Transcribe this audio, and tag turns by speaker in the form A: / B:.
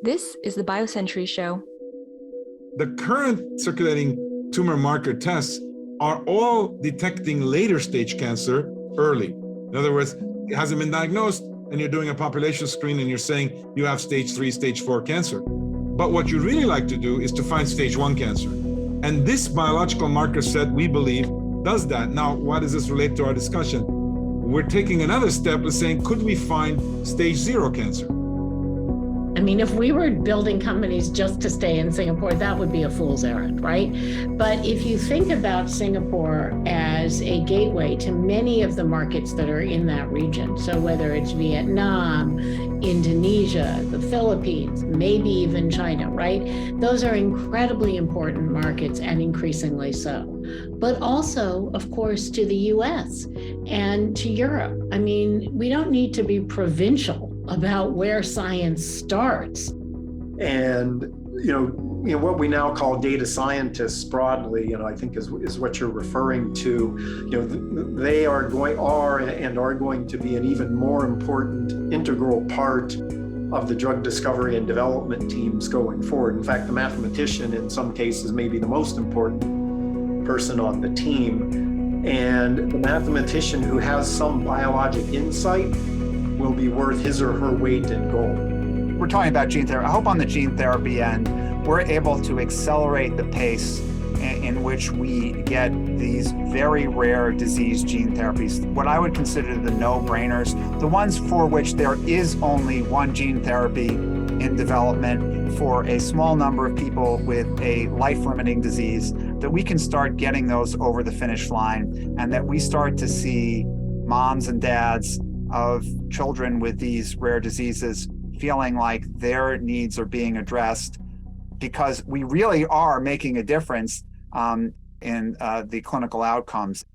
A: This is the BioCentury Show.
B: The current circulating tumor marker tests are all detecting later stage cancer early. In other words, it hasn't been diagnosed and you're doing a population screen and you're saying you have stage 3, stage 4 cancer. But what you really like to do is to find stage 1 cancer. And this biological marker set, we believe, does that. Now, why does this relate to our discussion? We're taking another step and saying, could we find stage 0 cancer?
C: I mean, if we were building companies just to stay in Singapore, that would be a fool's errand, right? But if you think about Singapore as a gateway to many of the markets that are in that region, so whether it's Vietnam, Indonesia, the Philippines, maybe even China, right? Those are incredibly important markets and increasingly so. But also, of course, to the US and to Europe. I mean, we don't need to be provincial about where science starts.
D: And, what we now call data scientists broadly, I think is what you're referring to. They are going to be an even more important integral part of the drug discovery and development teams going forward. In fact, the mathematician in some cases may be the most important person on the team. And the mathematician who has some biologic insight will be worth his or her weight in gold.
E: We're talking about gene therapy. I hope on the gene therapy end, we're able to accelerate the pace in which we get these very rare disease gene therapies, what I would consider the no-brainers, the ones for which there is only one gene therapy in development for a small number of people with a life-limiting disease, that we can start getting those over the finish line, and that we start to see moms and dads of children with these rare diseases feeling like their needs are being addressed, because we really are making a difference in the clinical outcomes.